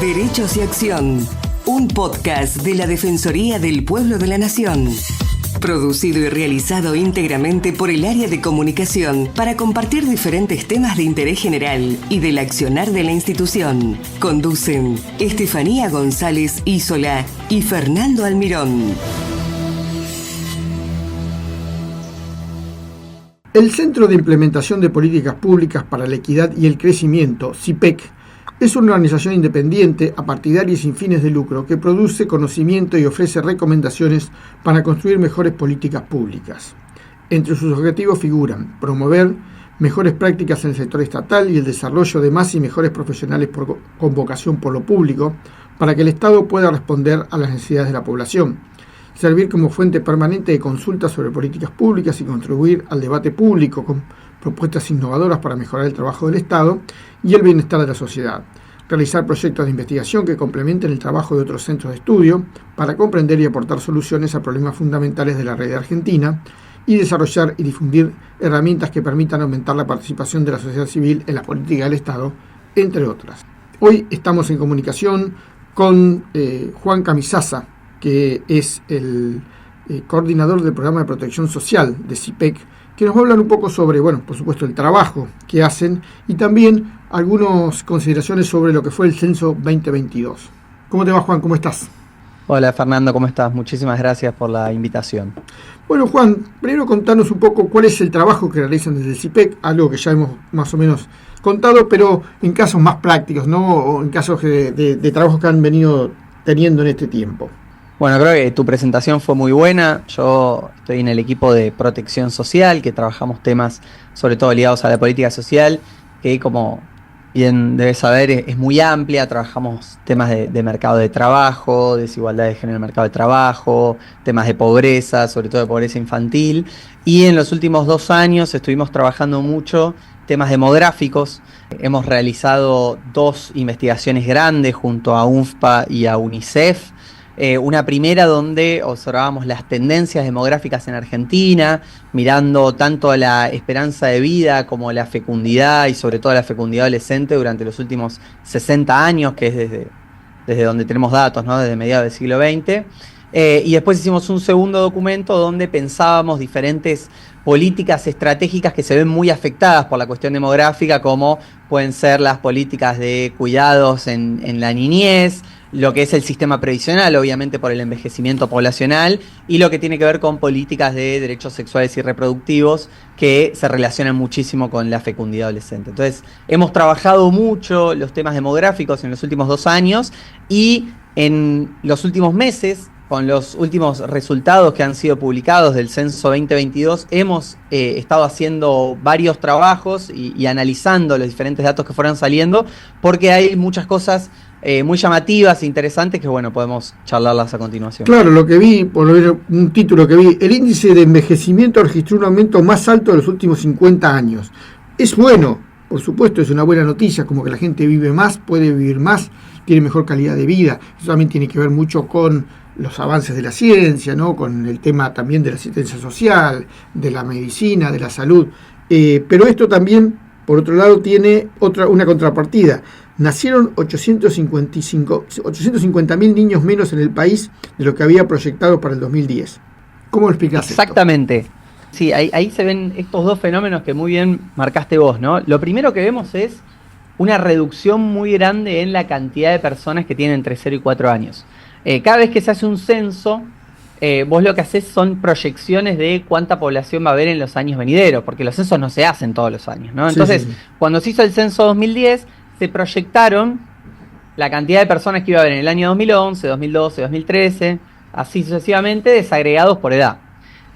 Derechos y Acción, un podcast de la Defensoría del Pueblo de la Nación. Producido y realizado íntegramente por el área de comunicación para compartir diferentes temas de interés general y del accionar de la institución. Conducen Estefanía González Isola y Fernando Almirón. El Centro de Implementación de Políticas Públicas para la Equidad y el Crecimiento, CIPEC, es una organización independiente, apartidaria y sin fines de lucro que produce conocimiento y ofrece recomendaciones para construir mejores políticas públicas. Entre sus objetivos figuran promover mejores prácticas en el sector estatal y el desarrollo de más y mejores profesionales con vocación por lo público para que el Estado pueda responder a las necesidades de la población, servir como fuente permanente de consultas sobre políticas públicas y contribuir al debate público con propuestas innovadoras para mejorar el trabajo del Estado y el bienestar de la sociedad, realizar proyectos de investigación que complementen el trabajo de otros centros de estudio para comprender y aportar soluciones a problemas fundamentales de la red argentina y desarrollar y difundir herramientas que permitan aumentar la participación de la sociedad civil en la política del Estado, entre otras. Hoy estamos en comunicación con Juan Camisasa, que es el coordinador del programa de protección social de CIPEC, que nos va a hablar un poco sobre, por supuesto, el trabajo que hacen y también algunas consideraciones sobre lo que fue el censo 2022. ¿Cómo te va, Juan? ¿Cómo estás? Hola, Fernando, ¿cómo estás? Muchísimas gracias por la invitación. Bueno, Juan, primero contanos un poco cuál es el trabajo que realizan desde el CIPEC, algo que ya hemos más o menos contado, pero en casos más prácticos, ¿no? O en casos de trabajos que han venido teniendo en este tiempo. Bueno, creo que tu presentación fue muy buena. Yo estoy en el equipo de protección social, que trabajamos temas sobre todo ligados a la política social, que como bien debes saber es muy amplia. Trabajamos temas de mercado de trabajo, desigualdad de género en el mercado de trabajo, temas de pobreza, sobre todo de pobreza infantil. Y en los últimos 2 años estuvimos trabajando mucho temas demográficos. Hemos realizado 2 investigaciones grandes junto a UNFPA y a UNICEF. Una primera donde observábamos las tendencias demográficas en Argentina, mirando tanto la esperanza de vida como la fecundidad y sobre todo la fecundidad adolescente durante los últimos 60 años, que es desde donde tenemos datos, ¿no? Desde mediados del siglo XX. Y después hicimos un segundo documento donde pensábamos diferentes políticas estratégicas que se ven muy afectadas por la cuestión demográfica, como pueden ser las políticas de cuidados en la niñez, lo que es el sistema previsional, obviamente por el envejecimiento poblacional, y lo que tiene que ver con políticas de derechos sexuales y reproductivos que se relacionan muchísimo con la fecundidad adolescente. Entonces, hemos trabajado mucho los temas demográficos en los últimos 2 años y en los últimos meses, con los últimos resultados que han sido publicados del censo 2022, hemos estado haciendo varios trabajos y analizando los diferentes datos que fueron saliendo, porque hay muchas cosas muy llamativas e interesantes que, podemos charlarlas a continuación. Claro, lo que vi, por ver un título que vi, el índice de envejecimiento registró un aumento más alto de los últimos 50 años. Es bueno, por supuesto, es una buena noticia, como que la gente vive más, puede vivir más, tiene mejor calidad de vida. Eso también tiene que ver mucho con los avances de la ciencia, ¿no? Con el tema también de la asistencia social, de la medicina, de la salud. Pero esto también, por otro lado, tiene una contrapartida. Nacieron 850.000 niños menos en el país de lo que había proyectado para el 2010. ¿Cómo lo explicás? Exactamente. Esto? Sí, ahí se ven estos 2 fenómenos que muy bien marcaste vos, ¿no? Lo primero que vemos es una reducción muy grande en la cantidad de personas que tienen entre 0 y 4 años. Cada vez que se hace un censo, vos lo que haces son proyecciones de cuánta población va a haber en los años venideros, porque los censos no se hacen todos los años, ¿no? Entonces, sí. Cuando se hizo el censo 2010, se proyectaron la cantidad de personas que iba a haber en el año 2011, 2012, 2013, así sucesivamente, desagregados por edad.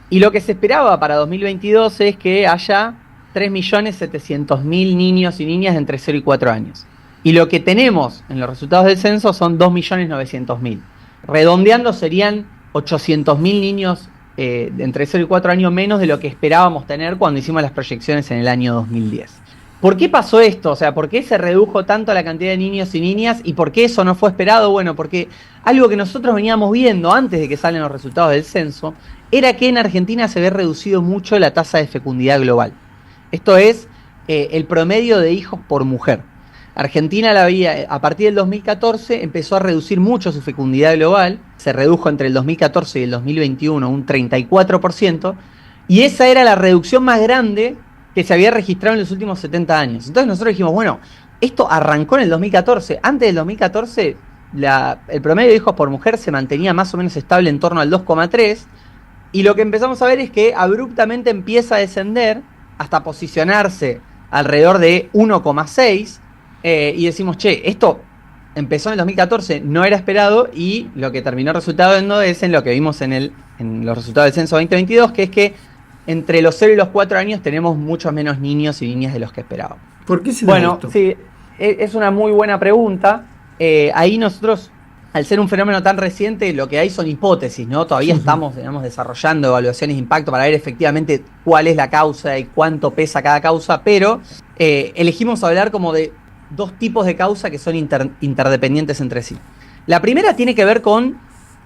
Y lo que se esperaba para 2022 es que haya 3.700.000 niños y niñas de entre 0 y 4 años. Y lo que tenemos en los resultados del censo son 2.900.000. Redondeando serían 800.000 niños de entre 0 y 4 años menos de lo que esperábamos tener cuando hicimos las proyecciones en el año 2010. ¿Por qué pasó esto? O sea, ¿por qué se redujo tanto la cantidad de niños y niñas? ¿Y por qué eso no fue esperado? Bueno, porque algo que nosotros veníamos viendo antes de que salen los resultados del censo era que en Argentina se había reducido mucho la tasa de fecundidad global. Esto es el promedio de hijos por mujer. Argentina a partir del 2014 empezó a reducir mucho su fecundidad global, se redujo entre el 2014 y el 2021 un 34%, y esa era la reducción más grande que se había registrado en los últimos 70 años. Entonces nosotros dijimos, bueno, esto arrancó en el 2014, antes del 2014 el promedio de hijos por mujer se mantenía más o menos estable en torno al 2,3, y lo que empezamos a ver es que abruptamente empieza a descender hasta posicionarse alrededor de 1,6, y decimos, che, esto empezó en el 2014, no era esperado, y lo que terminó resultando es en lo que vimos en los resultados del censo 2022, que es que entre los 0 y los 4 años tenemos muchos menos niños y niñas de los que esperábamos. ¿Por qué se da esto? Bueno, sí, es una muy buena pregunta. Ahí nosotros, al ser un fenómeno tan reciente, lo que hay son hipótesis, ¿no? Todavía estamos, digamos, desarrollando evaluaciones de impacto para ver efectivamente cuál es la causa y cuánto pesa cada causa, pero elegimos hablar como de dos tipos de causa que son interdependientes entre sí. La primera tiene que ver con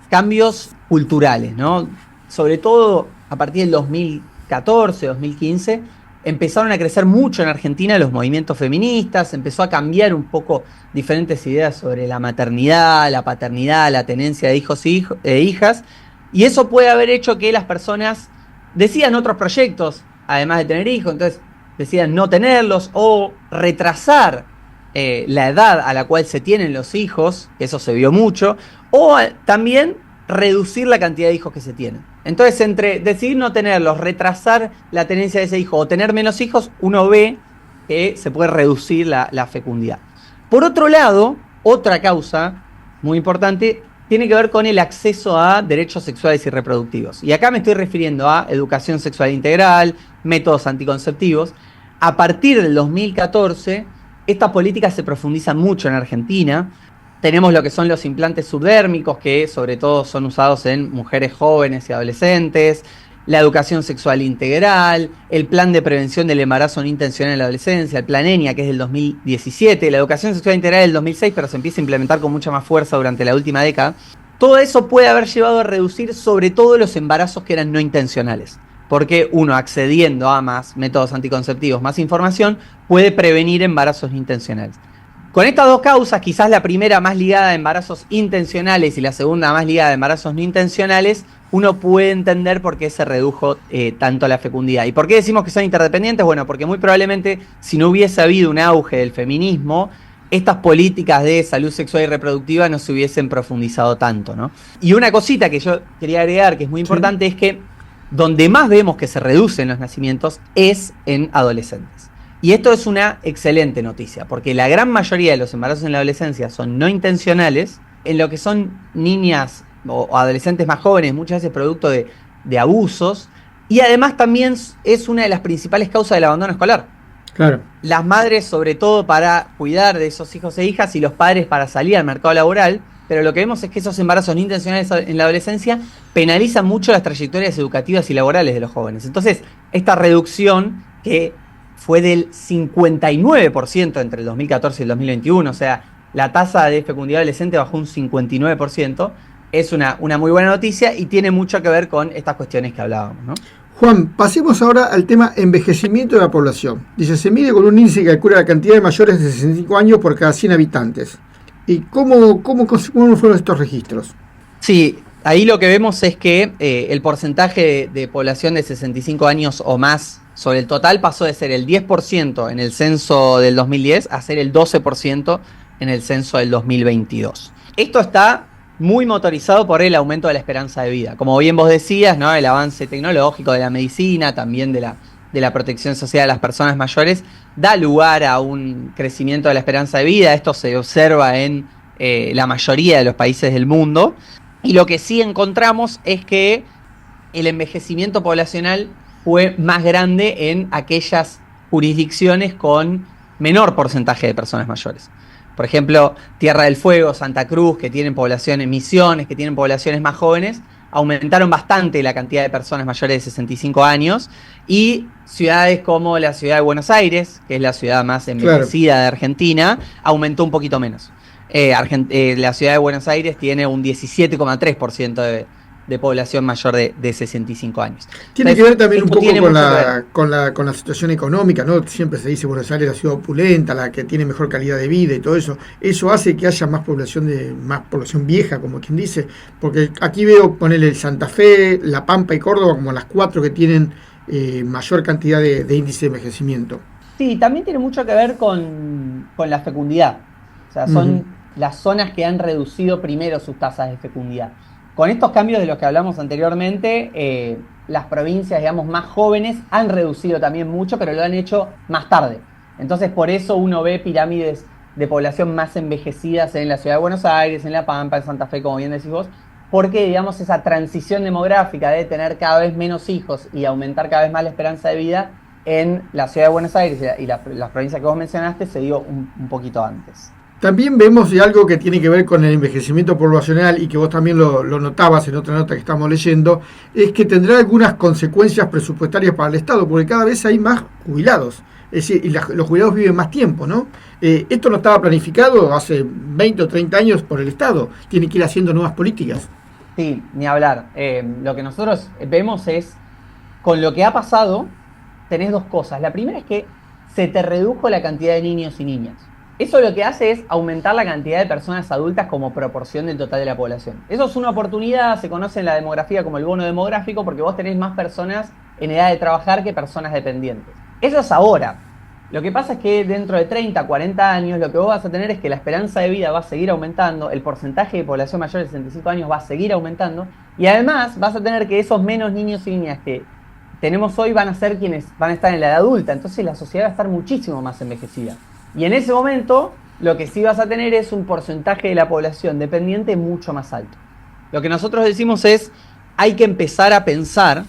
cambios culturales, ¿no? Sobre todo a partir del 2014, 2015, empezaron a crecer mucho en Argentina los movimientos feministas, empezó a cambiar un poco diferentes ideas sobre la maternidad, la paternidad, la tenencia de hijos e hijas, y eso puede haber hecho que las personas decidan otros proyectos, además de tener hijos, entonces decidan no tenerlos o retrasar la edad a la cual se tienen los hijos, eso se vio mucho, o también reducir la cantidad de hijos que se tienen. Entonces, entre decidir no tenerlos, retrasar la tenencia de ese hijo o tener menos hijos, uno ve que se puede reducir la fecundidad. Por otro lado, otra causa muy importante tiene que ver con el acceso a derechos sexuales y reproductivos. Y acá me estoy refiriendo a educación sexual integral, métodos anticonceptivos. A partir del 2014, estas políticas se profundizan mucho en Argentina. Tenemos lo que son los implantes subdérmicos, que sobre todo son usados en mujeres jóvenes y adolescentes, la educación sexual integral, el plan de prevención del embarazo no intencional en la adolescencia, el plan ENIA, que es del 2017, la educación sexual integral del 2006, pero se empieza a implementar con mucha más fuerza durante la última década. Todo eso puede haber llevado a reducir sobre todo los embarazos que eran no intencionales, porque uno, accediendo a más métodos anticonceptivos, más información, puede prevenir embarazos no intencionales. Con estas dos causas, quizás la primera más ligada a embarazos intencionales y la segunda más ligada a embarazos no intencionales, uno puede entender por qué se redujo tanto la fecundidad. ¿Y por qué decimos que son interdependientes? Bueno, porque muy probablemente si no hubiese habido un auge del feminismo, estas políticas de salud sexual y reproductiva no se hubiesen profundizado tanto, ¿no? Y una cosita que yo quería agregar que es muy importante es que donde más vemos que se reducen los nacimientos es en adolescentes. Y esto es una excelente noticia, porque la gran mayoría de los embarazos en la adolescencia son no intencionales, en lo que son niñas o adolescentes más jóvenes, muchas veces producto de abusos, y además también es una de las principales causas del abandono escolar. Claro. Las madres, sobre todo para cuidar de esos hijos e hijas, y los padres para salir al mercado laboral, pero lo que vemos es que esos embarazos no intencionales en la adolescencia penalizan mucho las trayectorias educativas y laborales de los jóvenes. Entonces, esta reducción que fue del 59% entre el 2014 y el 2021, o sea, la tasa de fecundidad adolescente bajó un 59%, es una muy buena noticia y tiene mucho que ver con estas cuestiones que hablábamos, ¿no? Juan, pasemos ahora al tema envejecimiento de la población. Dice, se mide con un índice que calcula la cantidad de mayores de 65 años por cada 100 habitantes. ¿Y cómo fueron estos registros? Sí, ahí lo que vemos es que el porcentaje de población de 65 años o más sobre el total pasó de ser el 10% en el censo del 2010 a ser el 12% en el censo del 2022. Esto está muy motorizado por el aumento de la esperanza de vida. Como bien vos decías, ¿no? El avance tecnológico de la medicina, también de la protección social de las personas mayores, da lugar a un crecimiento de la esperanza de vida. Esto se observa en la mayoría de los países del mundo. Y lo que sí encontramos es que el envejecimiento poblacional fue más grande en aquellas jurisdicciones con menor porcentaje de personas mayores. Por ejemplo, Tierra del Fuego, Santa Cruz, que tienen poblaciones, Misiones, que tienen poblaciones más jóvenes, aumentaron bastante la cantidad de personas mayores de 65 años, y ciudades como la ciudad de Buenos Aires, que es la ciudad más envejecida de Argentina, aumentó un poquito menos. La ciudad de Buenos Aires tiene un 17,3% de población mayor de 65 años. Tiene que ver también un poco con con la situación económica, ¿no? Siempre se dice Buenos Aires es la ciudad opulenta, la que tiene mejor calidad de vida y todo eso. Eso hace que haya más población vieja, como quien dice, porque aquí veo ponerle Santa Fe, La Pampa y Córdoba como las 4 que tienen mayor cantidad de índice de envejecimiento. Sí, también tiene mucho que ver con la fecundidad. O sea, son las zonas que han reducido primero sus tasas de fecundidad. Con estos cambios de los que hablamos anteriormente, las provincias, digamos, más jóvenes han reducido también mucho, pero lo han hecho más tarde. Entonces, por eso uno ve pirámides de población más envejecidas en la ciudad de Buenos Aires, en La Pampa, en Santa Fe, como bien decís vos, porque, digamos, esa transición demográfica de tener cada vez menos hijos y aumentar cada vez más la esperanza de vida en la ciudad de Buenos Aires y las provincias que vos mencionaste se dio un poquito antes. También vemos de algo que tiene que ver con el envejecimiento poblacional y que vos también lo notabas en otra nota que estamos leyendo, es que tendrá algunas consecuencias presupuestarias para el Estado, porque cada vez hay más jubilados, es decir, y los jubilados viven más tiempo, ¿no? Esto no estaba planificado hace 20 o 30 años por el Estado, tiene que ir haciendo nuevas políticas. Sí, ni hablar. Lo que nosotros vemos es, con lo que ha pasado, tenés dos cosas. La primera es que se te redujo la cantidad de niños y niñas. Eso lo que hace es aumentar la cantidad de personas adultas como proporción del total de la población. Eso es una oportunidad, se conoce en la demografía como el bono demográfico, porque vos tenés más personas en edad de trabajar que personas dependientes. Eso es ahora. Lo que pasa es que dentro de 30, 40 años, lo que vos vas a tener es que la esperanza de vida va a seguir aumentando, el porcentaje de población mayor de 65 años va a seguir aumentando, y además vas a tener que esos menos niños y niñas que tenemos hoy van a ser quienes van a estar en la edad adulta, entonces la sociedad va a estar muchísimo más envejecida. Y en ese momento, lo que sí vas a tener es un porcentaje de la población dependiente mucho más alto. Lo que nosotros decimos es, hay que empezar a pensar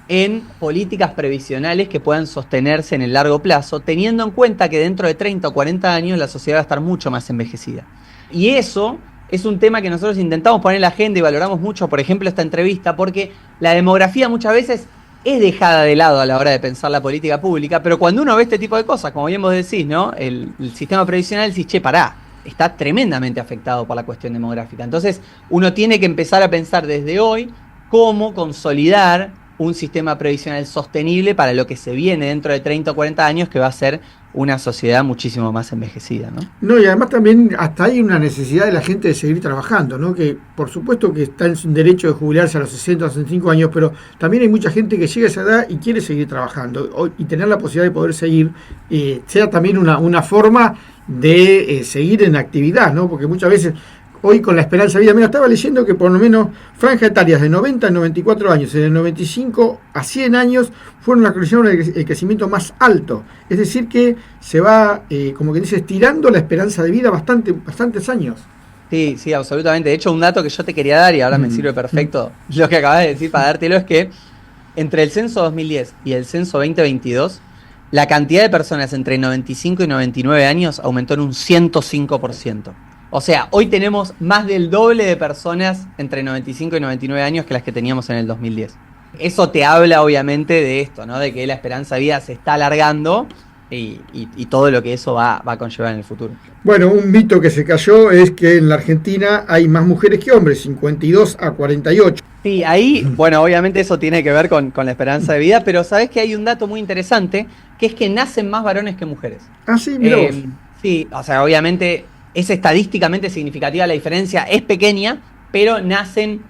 en políticas previsionales que puedan sostenerse en el largo plazo, teniendo en cuenta que dentro de 30 o 40 años la sociedad va a estar mucho más envejecida. Y eso es un tema que nosotros intentamos poner en la agenda y valoramos mucho, por ejemplo, esta entrevista, porque la demografía muchas veces es dejada de lado a la hora de pensar la política pública, pero cuando uno ve este tipo de cosas, como bien vos decís, ¿no? El sistema previsional, decís, che, pará, está tremendamente afectado por la cuestión demográfica. Entonces, uno tiene que empezar a pensar desde hoy cómo consolidar un sistema previsional sostenible para lo que se viene dentro de 30 o 40 años, que va a ser una sociedad muchísimo más envejecida, ¿no? No, y además también hasta hay una necesidad de la gente de seguir trabajando, ¿no? Que por supuesto que está en su derecho de jubilarse a los 60 o 65 años, pero también hay mucha gente que llega a esa edad y quiere seguir trabajando, y tener la posibilidad de poder seguir, sea también una forma de seguir en actividad, ¿no? Porque muchas veces hoy con la esperanza de vida, mira, estaba leyendo que por lo menos franjas etarias de 90 a 94 años, de 95 a 100 años, fueron las que hicieron el crecimiento más alto. Es decir que se va, como que dice, estirando la esperanza de vida bastantes años. Sí, sí, absolutamente. De hecho, un dato que yo te quería dar, y ahora me sirve perfecto lo que acabas de decir para dártelo, es que entre el censo 2010 y el censo 2022, la cantidad de personas entre 95 y 99 años aumentó en un 105%. O sea, hoy tenemos más del doble de personas entre 95 y 99 años que las que teníamos en el 2010. Eso te habla obviamente de esto, ¿no? De que la esperanza de vida se está alargando y todo lo que eso va a conllevar en el futuro. Bueno, un mito que se cayó es que en la Argentina hay más mujeres que hombres, 52 a 48. Sí, ahí, bueno, obviamente eso tiene que ver con la esperanza de vida, pero sabés que hay un dato muy interesante, que es que nacen más varones que mujeres. Ah, sí, mirá vos. Sí, o sea, obviamente es estadísticamente significativa la diferencia, es pequeña, pero nacen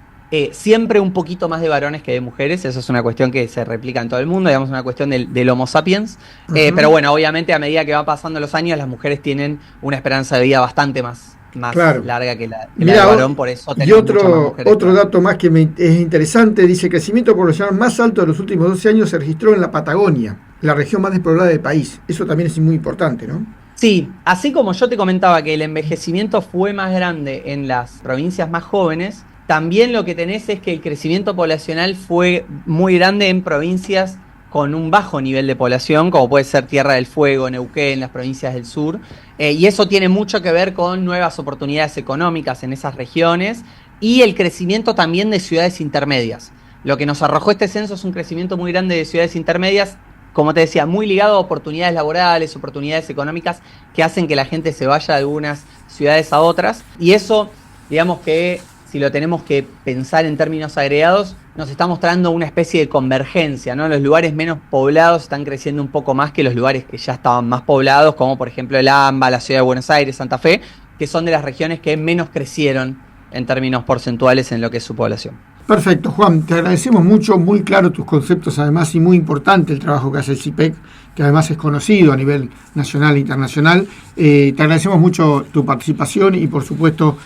siempre un poquito más de varones que de mujeres. Eso es una cuestión que se replica en todo el mundo, digamos, una cuestión del Homo sapiens. Pero bueno, obviamente a medida que van pasando los años, las mujeres tienen una esperanza de vida bastante más claro, larga que la del varón, por eso tenemos muchas más mujeres. Otro dato más que es interesante, dice: el crecimiento poblacional más alto de los últimos 12 años se registró en la Patagonia, la región más despoblada del país. Eso también es muy importante, ¿no? Sí, así como yo te comentaba que el envejecimiento fue más grande en las provincias más jóvenes, también lo que tenés es que el crecimiento poblacional fue muy grande en provincias con un bajo nivel de población, como puede ser Tierra del Fuego, Neuquén, las provincias del sur, y eso tiene mucho que ver con nuevas oportunidades económicas en esas regiones y el crecimiento también de ciudades intermedias. Lo que nos arrojó este censo es un crecimiento muy grande de ciudades intermedias, como te decía, muy ligado a oportunidades laborales, oportunidades económicas que hacen que la gente se vaya de algunas ciudades a otras, y eso, digamos que si lo tenemos que pensar en términos agregados, nos está mostrando una especie de convergencia, ¿no? Los lugares menos poblados están creciendo un poco más que los lugares que ya estaban más poblados, como por ejemplo el AMBA, la Ciudad de Buenos Aires, Santa Fe, que son de las regiones que menos crecieron en términos porcentuales en lo que es su población. Perfecto, Juan, te agradecemos mucho, muy claro tus conceptos además y muy importante el trabajo que hace el CIPEC, que además es conocido a nivel nacional e internacional. Te agradecemos mucho tu participación y por supuesto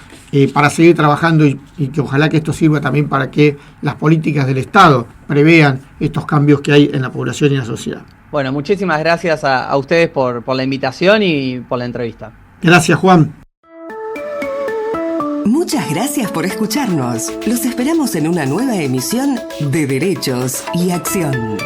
para seguir trabajando y que ojalá que esto sirva también para que las políticas del Estado prevean estos cambios que hay en la población y en la sociedad. Bueno, muchísimas gracias a ustedes por la invitación y por la entrevista. Gracias, Juan. Muchas gracias por escucharnos. Los esperamos en una nueva emisión de Derechos y Acción.